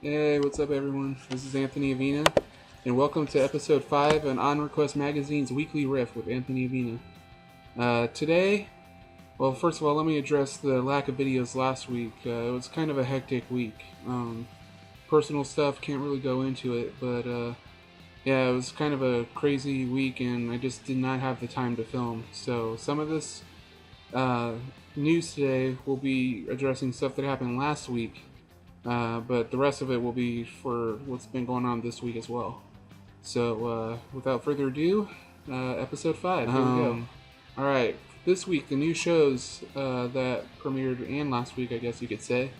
Hey, what's up, everyone? This is Anthony Avina, and welcome to episode 5 of On Request Magazine's weekly riff with Anthony Avina. Today, well, first of all, let me address the lack of videos last week. It was kind of a hectic week. Personal stuff, can't really go into it, but yeah, it was kind of a crazy week, and I just did not have the time to film. So, some of this uh, news today will be addressing stuff that happened last week. But the rest of it will be for what's been going on this week as well. So, without further ado, episode 5. Here we go. Alright, this week, the new shows that premiered, and last week, I guess you could say.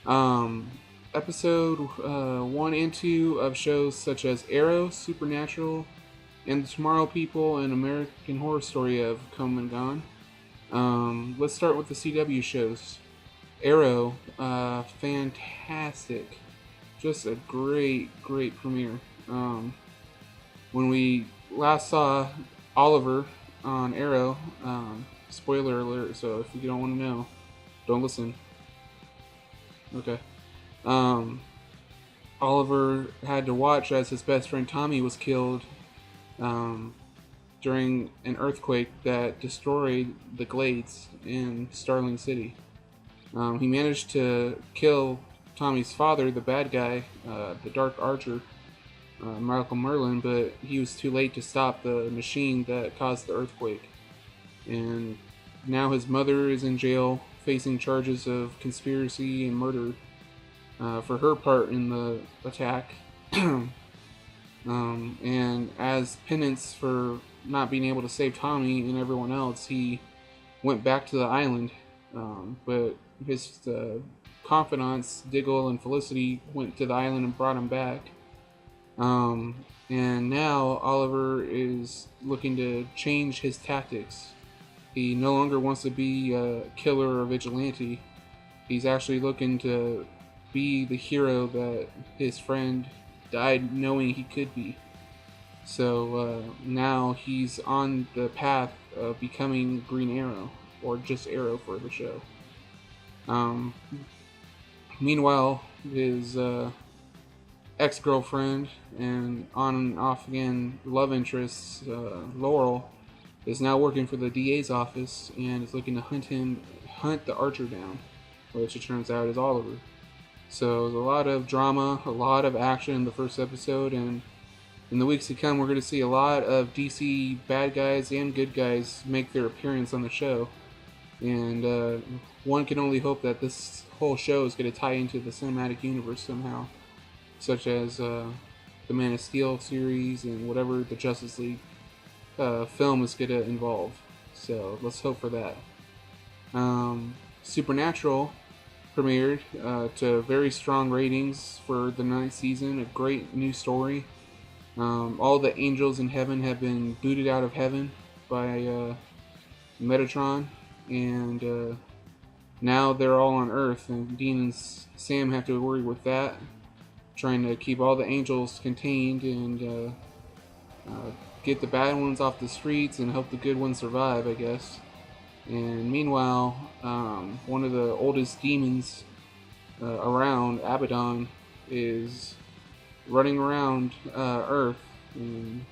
Episode 1 and 2 of shows such as Arrow, Supernatural, and The Tomorrow People, and American Horror Story have come and gone. Let's start with the CW shows. Arrow, fantastic. Just a great premiere. When we last saw Oliver on Arrow, spoiler alert, so if you don't want to know, don't listen. Okay. Oliver had to watch as his best friend Tommy was killed during an earthquake that destroyed the Glades in Starling City. He managed to kill Tommy's father, the bad guy, the Dark Archer, Michael Merlin, but he was too late to stop the machine that caused the earthquake. And now his mother is in jail facing charges of conspiracy and murder for her part in the attack. And as penance for not being able to save Tommy and everyone else, he went back to the island. But his confidants, Diggle and Felicity, went to the island and brought him back. And now Oliver is looking to change his tactics. He no longer wants to be a killer or vigilante. He's actually looking to be the hero that his friend died knowing he could be. So now he's on the path of becoming Green Arrow, or just Arrow for the show. Meanwhile, his ex-girlfriend and on and off again love interest, Laurel, is now working for the DA's office and is looking to hunt the Archer down, which it turns out is Oliver. So there's a lot of drama, a lot of action in the first episode, and in the weeks to come, we're going to see a lot of DC bad guys and good guys make their appearance on the show. And one can only hope that this whole show is going to tie into the cinematic universe somehow, such as the Man of Steel series and whatever the Justice League film is going to involve. So let's hope for that. Supernatural premiered to very strong ratings for the 9th season. A great new story. All the angels in heaven have been booted out of heaven by Metatron, and now they're all on Earth, and Dean and Sam have to worry with that, trying to keep all the angels contained and get the bad ones off the streets and help the good ones survive, I guess. And meanwhile, one of the oldest demons around, Abaddon, is running around Earth. And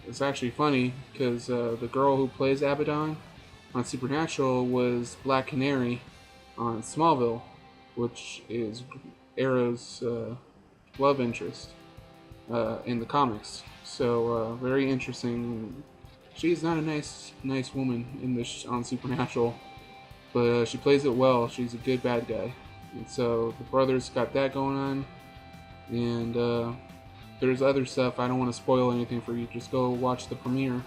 it's actually funny because the girl who plays Abaddon on Supernatural was Black Canary on Smallville, which is Arrow's love interest in the comics. So very interesting. She's not a nice woman in this on Supernatural, but she plays it well. She's a good bad guy, and so the brothers got that going on. And there's other stuff. I don't want to spoil anything for you. Just go watch the premiere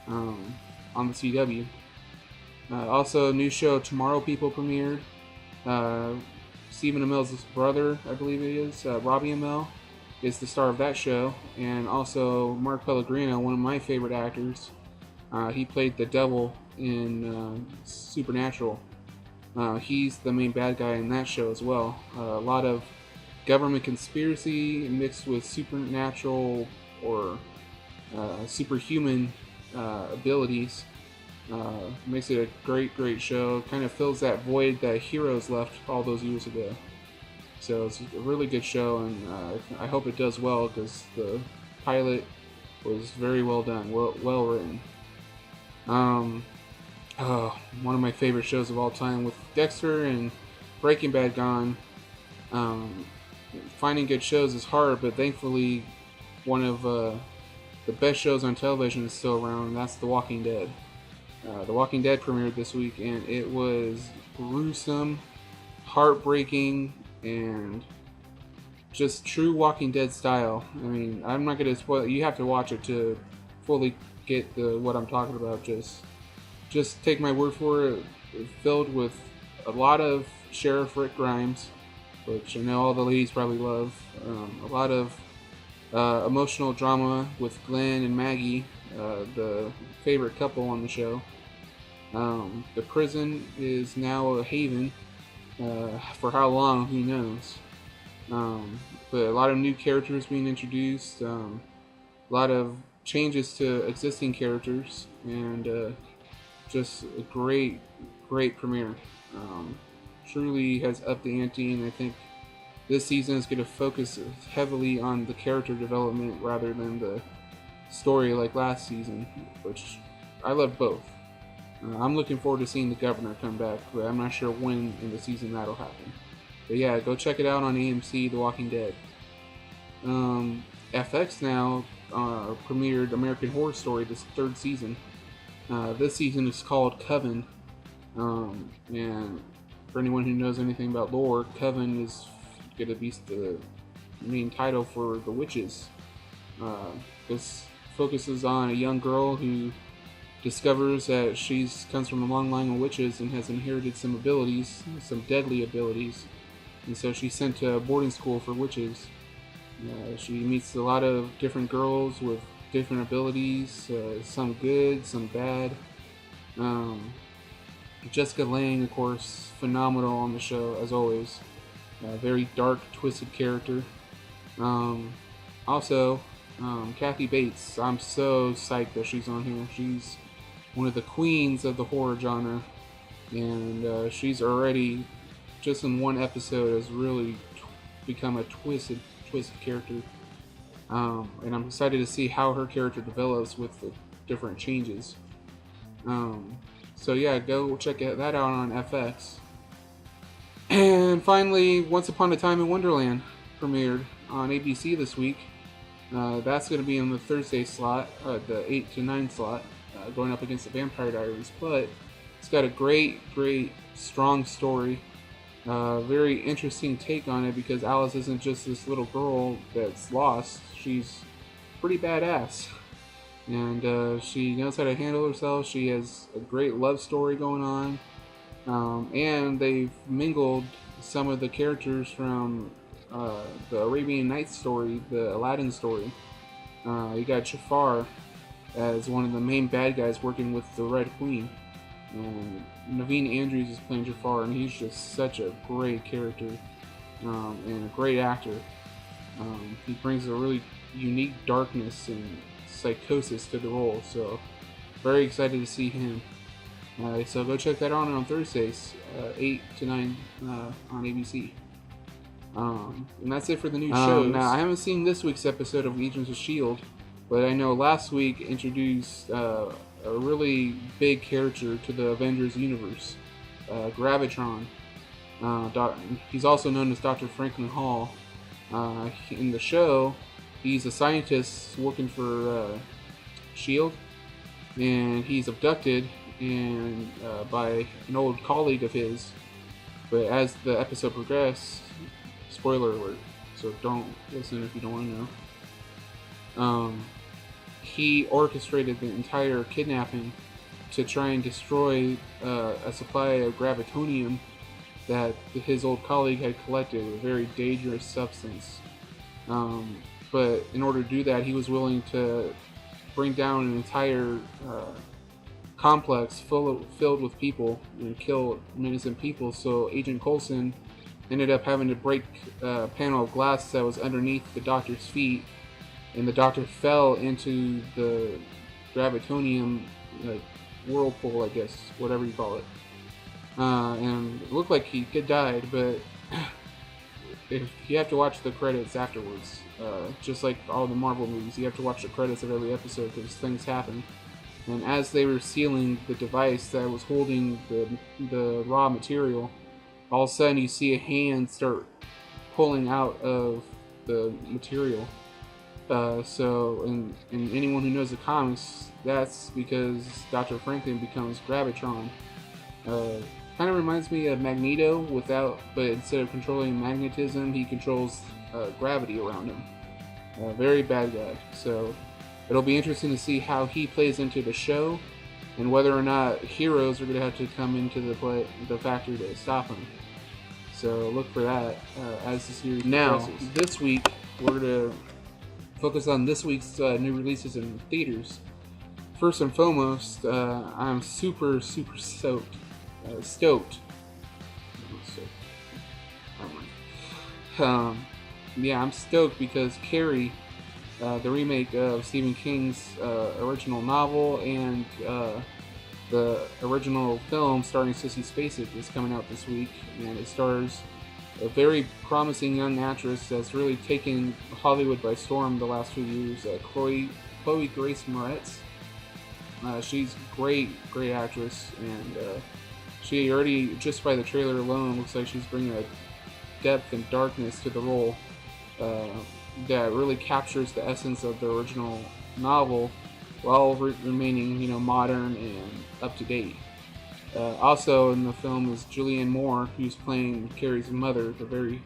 on the CW. Also, a new show, Tomorrow People, premiered. Stephen Amell's brother, I believe it is, Robbie Amell, is the star of that show. And also Mark Pellegrino, one of my favorite actors. He played the devil in Supernatural. He's the main bad guy in that show as well. A lot of government conspiracy mixed with supernatural or superhuman abilities. Makes it a great show. Kind of fills that void that Heroes left all those years ago. So it's a really good show, and I hope it does well because the pilot was very well done, well written. Um, One of my favorite shows of all time, with Dexter and Breaking Bad gone. Um, Finding good shows is hard, but thankfully, one of the best shows on television is still around, and that's The Walking Dead. The Walking Dead premiered this week, and it was gruesome, heartbreaking, and just true Walking Dead style. I mean, I'm not going to spoil it. You have to watch it to fully get what I'm talking about. Just take my word for it. It's filled with a lot of Sheriff Rick Grimes, which I know all the ladies probably love. A lot of emotional drama with Glenn and Maggie, the favorite couple on the show. The prison is now a haven. For how long, who knows? But a lot of new characters being introduced, a lot of changes to existing characters, and just a great premiere. Truly has upped the ante, and I think this season is going to focus heavily on the character development rather than the story like last season, which I love both. I'm looking forward to seeing the governor come back, but I'm not sure when in the season that'll happen. But yeah, go check it out on AMC, The Walking Dead. FX now premiered American Horror Story, this third season. This season is called Coven, and for anyone who knows anything about lore, Coven is going to be the main title for the witches. This focuses on a young girl who discovers that she comes from a long line of witches and has inherited some abilities, some deadly abilities, and so she's sent to boarding school for witches. She meets a lot of different girls with different abilities, some good, some bad. Jessica Lange, of course, phenomenal on the show, as always. Very dark, twisted character. Also, Kathy Bates, I'm so psyched that she's on here. She's one of the queens of the horror genre, and she's already, just in one episode, has really become a twisted character. And I'm excited to see how her character develops with the different changes. So yeah, go check that out on FX. And finally, Once Upon a Time in Wonderland premiered on ABC this week. That's going to be in the Thursday slot, the 8 to 9 slot, going up against the Vampire Diaries. But it's got a great, strong story. Very interesting take on it, because Alice isn't just this little girl that's lost. She's pretty badass. And she knows how to handle herself. She has a great love story going on. And they've mingled some of the characters from the Arabian Nights story, the Aladdin story. You got Jafar as one of the main bad guys working with the Red Queen. And Naveen Andrews is playing Jafar, and he's just such a great character and a great actor. He brings a really unique darkness and psychosis to the role, so very excited to see him. So go check that out on Thursdays, 8 to 9 on ABC. And that's it for the new shows. Now, I haven't seen this week's episode of Agents of S.H.I.E.L.D., but I know last week introduced a really big character to the Avengers universe, Gravitron. He's also known as Dr. Franklin Hall. In the show, he's a scientist working for S.H.I.E.L.D., and he's abducted by an old colleague of his. But as the episode progresses, spoiler alert, so don't listen if you don't want to know. He orchestrated the entire kidnapping to try and destroy a supply of gravitonium that his old colleague had collected, a very dangerous substance. But in order to do that, he was willing to bring down an entire complex filled with people and kill innocent people. So Agent Coulson ended up having to break a panel of glass that was underneath the doctor's feet, and the doctor fell into the gravitonium whirlpool, I guess, whatever you call it. And it looked like he died, but if you have to watch the credits afterwards, just like all the Marvel movies, you have to watch the credits of every episode because things happen. And as they were sealing the device that was holding the raw material, all of a sudden you see a hand start pulling out of the material. And anyone who knows the comics, that's because Dr. Franklin becomes Gravitron. Kind of reminds me of Magneto, but instead of controlling magnetism, he controls gravity around him. Very bad guy. So it'll be interesting to see how he plays into the show, and whether or not heroes are going to have to come into the factory to stop him. So look for that as the series progresses. This week we're going to focus on this week's new releases in theaters. First and foremost, I'm super stoked. I'm stoked because Carrie, the remake of Stephen King's original novel and the original film starring Sissy Spacek, is coming out this week, and it stars a very promising young actress that's really taken Hollywood by storm the last few years, Chloe Grace Moretz. She's great actress, and she already, just by the trailer alone, looks like she's bringing a depth and darkness to the role that really captures the essence of the original novel while remaining, modern and up to date. Also in the film is Julianne Moore, who's playing Carrie's mother, the very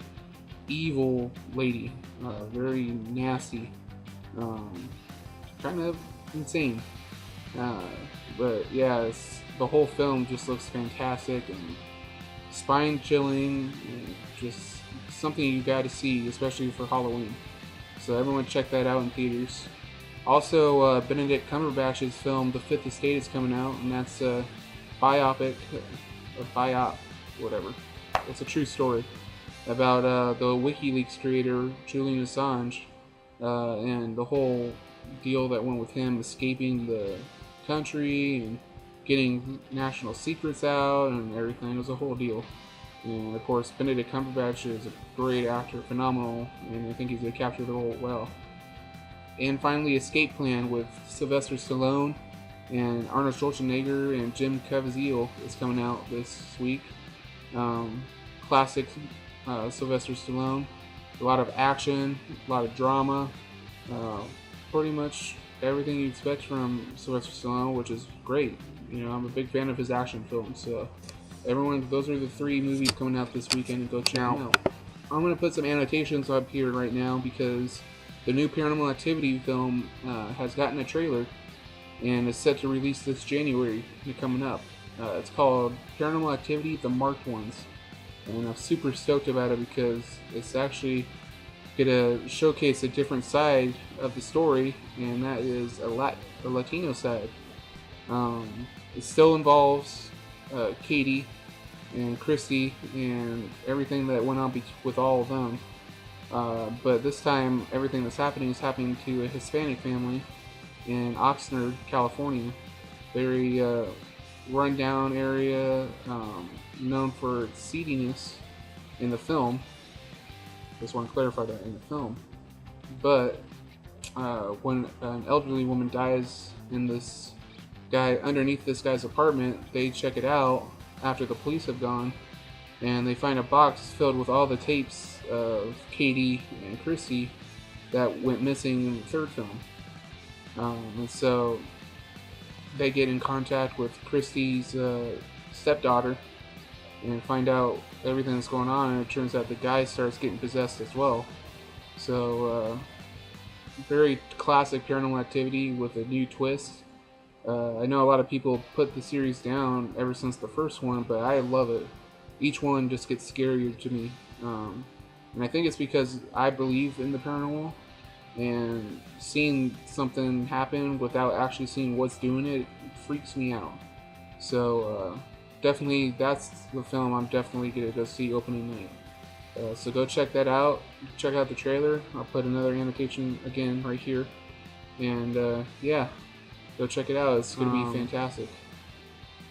evil lady, very nasty, kind of insane. But yeah, the whole film just looks fantastic and spine-chilling, and just something you got to see, especially for Halloween. So everyone check that out in theaters. Also, Benedict Cumberbatch's film The Fifth Estate is coming out, and that's a whatever. It's a true story about the WikiLeaks creator, Julian Assange, and the whole deal that went with him escaping the country and getting national secrets out and everything. It was a whole deal. And of course, Benedict Cumberbatch is a great actor, phenomenal, and I think he's going to capture the role well. And finally, Escape Plan with Sylvester Stallone and Arnold Schwarzenegger and Jim Caviezel is coming out this week. Classic Sylvester Stallone. A lot of action, a lot of drama. Pretty much everything you expect from Sylvester Stallone, which is great. I'm a big fan of his action films. So everyone, those are the 3 movies coming out this weekend, and go check them out. I'm going to put some annotations up here right now because the new Paranormal Activity film has gotten a trailer and is set to release this January coming up. It's called Paranormal Activity: The Marked Ones, and I'm super stoked about it because it's actually going to showcase a different side of the story, and that is a Latino side. It still involves Katie and Christy and everything that went on with all of them. But this time, everything that's happening is happening to a Hispanic family in Oxnard, California. Very run-down area, known for its seediness in the film. Just want to clarify that in the film. But when an elderly woman dies underneath this guy's apartment, they check it out after the police have gone, and they find a box filled with all the tapes of Katie and Christy that went missing in the third film. And so they get in contact with Christy's stepdaughter and find out everything that's going on, and it turns out the guy starts getting possessed as well. So very classic Paranormal Activity with a new twist. I know a lot of people put the series down ever since the first one, but I love it. Each one just gets scarier to me. And I think it's because I believe in the paranormal, and seeing something happen without actually seeing what's doing it freaks me out. So definitely that's the film I'm definitely going to go see opening night. So go check that out. Check out the trailer. I'll put another annotation again right here. And yeah, go check it out. It's going to be fantastic.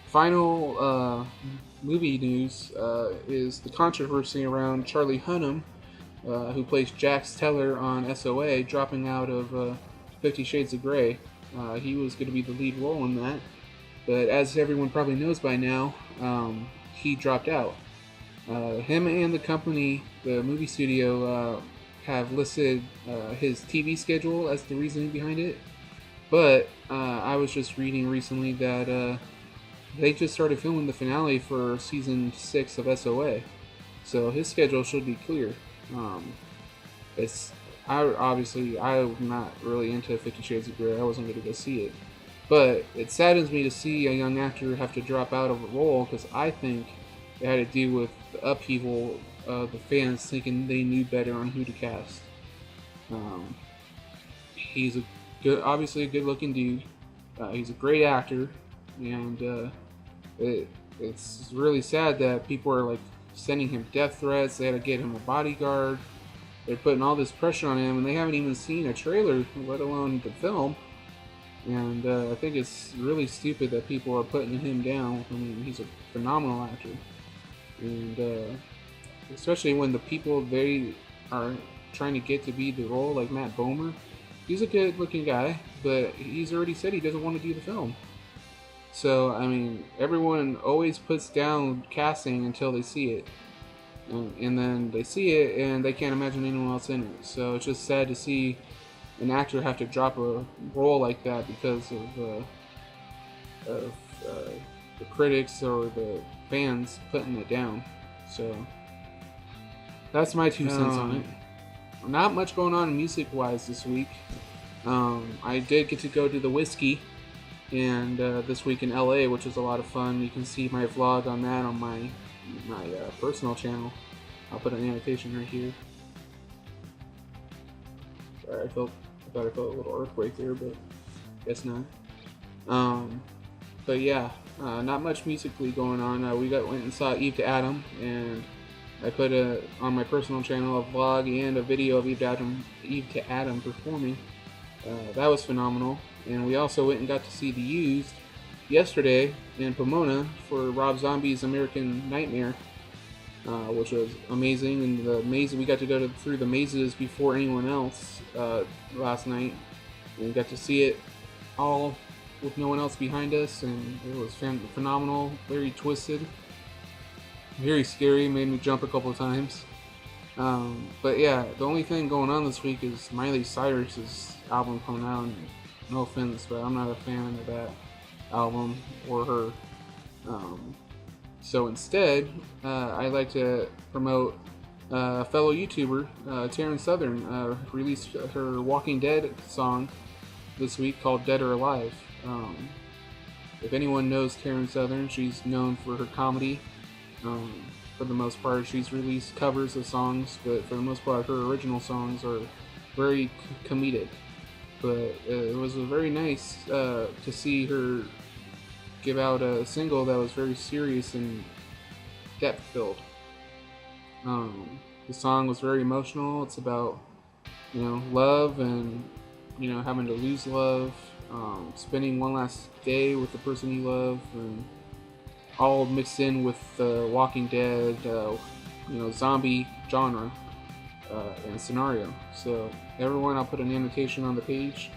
Final movie news is the controversy around Charlie Hunnam who plays Jax Teller on SOA, dropping out of 50 Shades of Grey. He was going to be the lead role in that, but as everyone probably knows by now, he dropped out. Him and the company, the movie studio, have listed his TV schedule as the reasoning behind it. But I was just reading recently that they just started filming the finale for season 6 of SOA, so his schedule should be clear. I'm not really into 50 Shades of Grey. I wasn't going to go see it, but it saddens me to see a young actor have to drop out of a role because I think it had to do with the upheaval of the fans thinking they knew better on who to cast. He's obviously a good-looking dude. He's a great actor, and it's really sad that people are like sending him death threats. They had to get him a bodyguard. They're putting all this pressure on him, and they haven't even seen a trailer, let alone the film. And I think it's really stupid that people are putting him down. I mean, he's a phenomenal actor, and especially when the people they are trying to get to be the role, like Matt Bomer, he's a good-looking guy, but he's already said he doesn't want to do the film. So, I mean, everyone always puts down casting until they see it. And then they see it, and they can't imagine anyone else in it. So it's just sad to see an actor have to drop a role like that because of the critics or the fans putting it down. So that's my 2 cents on it. Not much going on music-wise this week. I did get to go to the Whiskey and this week in LA, which was a lot of fun. You can see my vlog on that on my personal channel. I'll put an annotation right here. Sorry, I thought I felt a little earthquake there, but guess not. But yeah, not much musically going on. We went and saw Eve to Adam, and I put on my personal channel a vlog and a video of Eve to Adam performing. That was phenomenal. And we also went and got to see The Used yesterday in Pomona for Rob Zombie's American Nightmare, which was amazing. And the maze, we got to go through the mazes before anyone else last night, and we got to see it all with no one else behind us, and it was phenomenal, very twisted, very scary, made me jump a couple of times. But yeah, the only thing going on this week is Miley Cyrus's album coming out, and no offense, but I'm not a fan of that album or her. So instead, I'd like to promote a fellow YouTuber, Taryn Southern, released her Walking Dead song this week called Dead or Alive. If anyone knows Taryn Southern, she's known for her comedy. For the most part, she's released covers of songs, but for the most part, her original songs are very comedic. But it was very nice to see her give out a single that was very serious and depth-filled. The song was very emotional. It's about, love and, having to lose love, spending one last day with the person you love, and all mixed in with the Walking Dead, zombie genre and scenario. So everyone, I'll put an annotation on the page.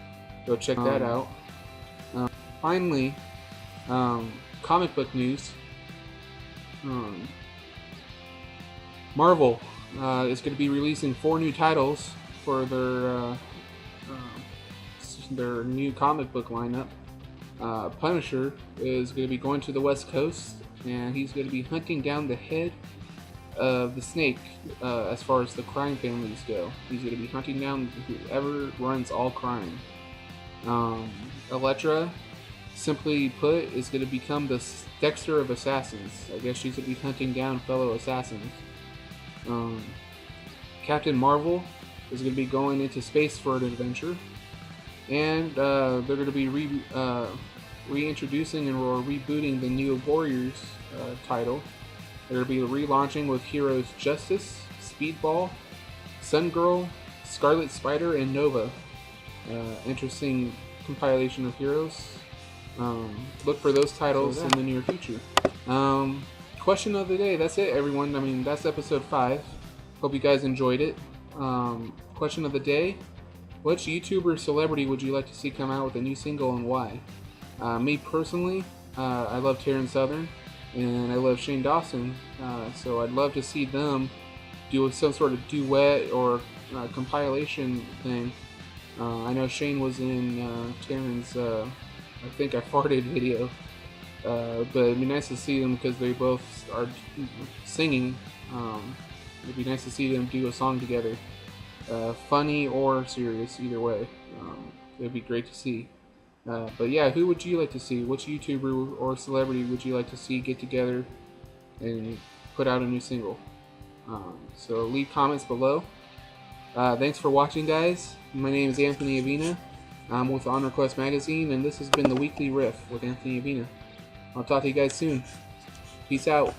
Go check that out. Finally, comic book news. Marvel is going to be releasing 4 new titles for their new comic book lineup. Punisher is going to be going to the West Coast, and he's going to be hunting down the head of the Snake as far as the crime families go. He's going to be hunting down whoever runs all crime. Elektra, simply put, is going to become the Dexter of assassins. I guess she's going to be hunting down fellow assassins. Captain Marvel is going to be going into space for an adventure. And they're going to be reintroducing or rebooting the New Warriors title. They're going to be relaunching with heroes Justice, Speedball, Sun Girl, Scarlet Spider, and Nova. Interesting compilation of heroes. Look for those titles in the near future. Question of the day. That's it, everyone. I mean, that's episode 5. Hope you guys enjoyed it. Question of the day: which YouTuber celebrity would you like to see come out with a new single and why? Me personally, I love Taryn Southern and I love Shane Dawson, so I'd love to see them do some sort of duet or compilation thing. I know Shane was in Taryn's I think I farted video, but it'd be nice to see them because they both are singing. It'd be nice to see them do a song together, funny or serious, either way. It'd be great to see. But yeah, who would you like to see? Which YouTuber or celebrity would you like to see get together and put out a new single? So leave comments below. Thanks for watching, guys. My name is Anthony Avina. I'm with On Request Magazine, and this has been the Weekly Riff with Anthony Avina. I'll talk to you guys soon. Peace out.